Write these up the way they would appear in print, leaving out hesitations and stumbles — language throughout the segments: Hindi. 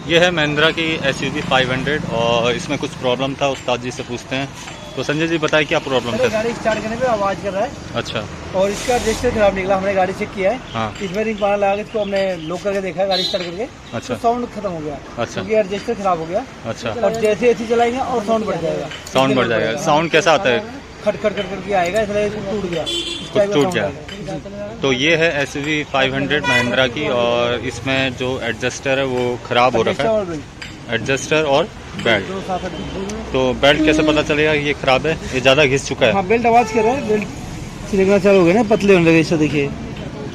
ये है महिंद्रा की SUV 500 और इसमें कुछ प्रॉब्लम था, उस्ताद जी से पूछते हैं। तो संजय जी बताइए क्या प्रॉब्लम था? गाड़ी स्टार्ट करने में आवाज़ कर रहा है। अच्छा। और इसका रजिस्टर खराब निकला, हमने गाड़ी चेक किया है। हाँ। इसमें रिंग पाना लगा के इसको हमने लॉक करके देखा है गाड़ी स्टार्ट करके। अच्छा। तो साउंड खत्म हो गया। अच्छा। क्योंकि रजिस्टर खराब हो गया। अच्छा। और जैसे ऐसे चलाएंगे और साउंड बढ़ जाएगा। साउंड बढ़ जाएगा। साउंड कैसा आता है? खट खट खट करके आएगा, इसलिए टूट गया। कुछ टूट गया। तो ये है SUV 500 महिंद्रा की और इसमें जो एडजस्टर है वो ख़राब हो रखा है। एडजस्टर और बेल्ट। तो बेल्ट कैसे पता चलेगा ये ख़राब है? ये ज़्यादा घिस चुका है। हाँ, बेल्ट आवाज़ कर रहा है। बेल्ट छिलकना चालू हो गया ना, पतले होने लगे। इसे देखिए।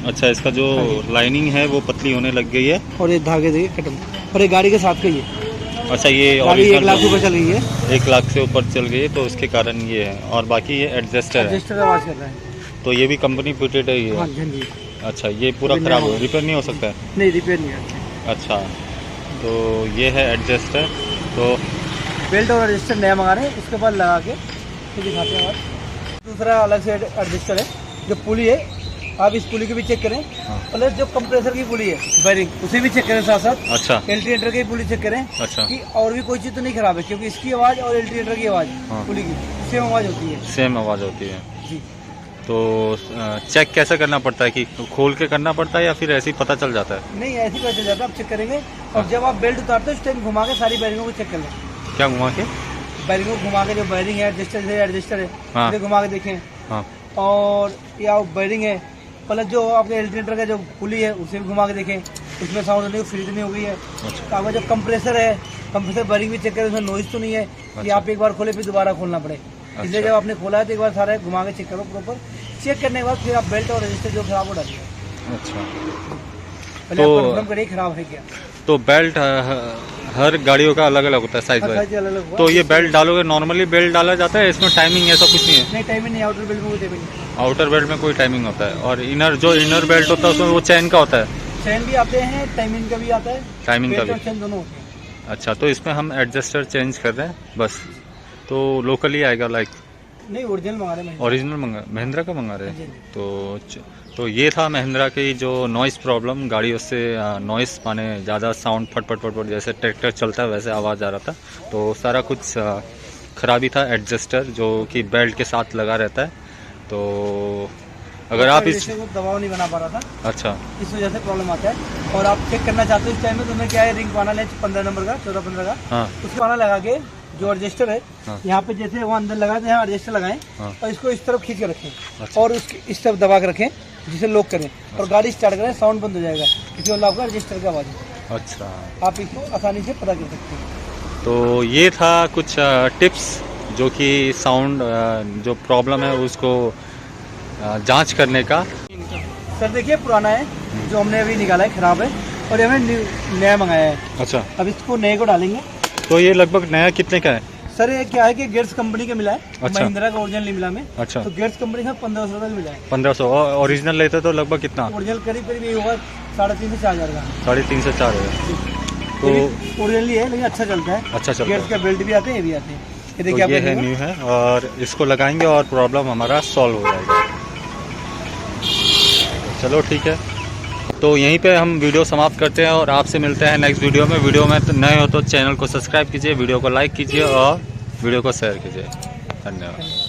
अच्छा, इसका जो लाइनिंग है वो पतली होने लग गई है। और ये धागे देखिए खत्म। और ये गाड़ी के साथ का ही है। अच्छा, ये गाड़ी 1 लाख ऊपर चल गई है। 1 लाख से ऊपर चल गई है तो उसके कारण ये है। और बाकी ये एडजस्टर है। एडजस्टर आवाज़ कर रहा है। तो ये भी कंपनी फिटेड है ये? हाँ जी। अच्छा, ये पूरा ख़राब हो, रिपेयर नहीं हो सकता है? नहीं, रिपेयर नहीं है। अच्छा, तो ये है एडजस्टर। तो बेल्ट और एडजस्टर नया मंगा रहे हैं, उसके बाद लगा के फिर दिखाते हैं। दूसरा अलग से एडजस्टर है। जो पुली है, आप इस पुली को भी चेक करें। हाँ। प्लस जो कंप्रेसर की पुली है बेरिंग, उसे भी चेक करें साथ साथ। अच्छा। एल्टरनेटर की पुली चेक करें। अच्छा। कि और भी कोई चीज़ तो नहीं खराब है, क्योंकि इसकी आवाज़ और एल्टरनेटर की आवाज़ हाँ। पुली की सेम आवाज़ होती है। सेम आवाज़ होती है जी। तो चेक कैसे करना पड़ता है? कि खोल के करना पड़ता है या फिर ऐसे ही पता चल जाता है? नहीं, ऐसे ही पता चल जाता है, आप चेक करेंगे। और जब आप बेल्ट उतारते हो उस टाइम घुमा के सारी बैरिंगों को चेक कर लें। क्या घुमा के? बैरिंगों को घुमा के, जो बैरिंग है एडजस्टर है, हाँ। उसे घुमा के देखें। हाँ। और या बैरिंग है, प्लस जो आपके एल्टरनेटर का जो पुली है उसे भी घुमा के देखें, उसमें साउंड नहीं, फ्रीज नहीं हो गई है। अच्छा। आपका जो कंप्रेसर है, कंप्रेसर बैरिंग भी चेक करें, उसमें नॉइज तो नहीं है कि अच्छा। आप एक बार खोले फिर दोबारा खोलना पड़े। इसलिए जब आपने खोला है तो एक बार सारा घुमा के चेक करो प्रॉपर। चेक करने के बाद फिर आप बेल्ट और रजिस्टर जो खराब हो डालिए। अच्छा, पहले आप कंफर्म करिए खराब है क्या। तो बेल्ट हर गाड़ियों का अलग अलग होता है साइज वाइज। तो ये बेल्ट डालोगे, नॉर्मली बेल्ट डाला जाता है, इसमें टाइमिंग ऐसा कुछ नहीं है? नहीं, टाइमिंग नहीं, आउटर बेल्ट में कोई टाइमिंग नहीं। आउटर बेल्ट में कोई टाइमिंग होता है और इनर बेल्ट होता है उसमें वो चैन का होता है? चैन भी आते हैं, टाइमिंग का भी आता है। टाइमिंग का भी? चैन दोनों होते हैं। अच्छा, तो इसमें हम एडजस्टर चेंज कर रहे हैं बस। तो लोकली आएगा लाइक? नहीं, ओरिजिनल मंगा रहे हैं। ओरिजिनल महिंद्रा का मंगा रहे हैं। तो ये था महिंद्रा की जो नॉइस प्रॉब्लम, गाड़ियों से नॉइस माने ज़्यादा साउंड फट फट फट फट, जैसे ट्रैक्टर चलता है वैसे आवाज़ आ रहा था। तो सारा कुछ ख़राबी था। एडजस्टर जो कि बेल्ट के साथ लगा रहता है। तो अगर आप इस दबाव नहीं बना पा रहा था, अच्छा, इस वजह से प्रॉब्लम आता है। और आप चेक करना चाहते हो इस टाइम में, तुम्हें क्या है, रिंग पाना ले 15 नंबर का, 14-15 का। हाँ। उसको पाना लगा के जो एडजस्टर है, हाँ। यहाँ पे जैसे वो अंदर लगाए थे, यहाँ एडजस्टर लगाएं। हाँ। और इसको इस तरफ खींच के रखें। अच्छा। और उसकी इस तरफ दबा के रखें, जिसे लॉक करें। और गाड़ी स्टार्ट करें, साउंड बंद हो जाएगा, क्योंकि वो आपका रजिस्टर की आवाज़ है। अच्छा, आप इसको आसानी से पता कर सकते हैं। तो ये था कुछ टिप्स जो कि साउंड जो प्रॉब्लम है उसको जांच करने का। सर देखिए, पुराना है जो हमने अभी निकाला है, ख़राब है, और ये हमने नया मंगाया है। अच्छा। अब इसको नए को डालेंगे। तो ये लगभग नया कितने का है? सर ये क्या है कि गेट्स कंपनी का मिला है। अच्छा। महिंद्रा का ओरिजिनल नहीं मिला में। अच्छा। तो गेट्स कंपनी का 1500 का मिला है। 1500। ओरिजिनल लेते तो लगभग कितना? ओरिजिनल करीब करीब ये होगा 3.5 से 4 हज़ार का। 3.5 से 4 हज़ार। तो ओरिजिनल ही है, लेकिन अच्छा चलता है। अच्छा चलता है। गेट्स का बेल्ट भी आते हैं, ये भी आते हैं। ये देखिए, तो ये है न्यू है और इसको लगाएंगे और प्रॉब्लम हमारा सॉल्व हो जाएगा। चलो ठीक है, तो यहीं पे हम वीडियो समाप्त करते हैं और आपसे मिलते हैं नेक्स्ट वीडियो में। वीडियो में नए हो तो चैनल को सब्सक्राइब कीजिए, वीडियो को लाइक कीजिए और वीडियो को शेयर कीजिए। धन्यवाद।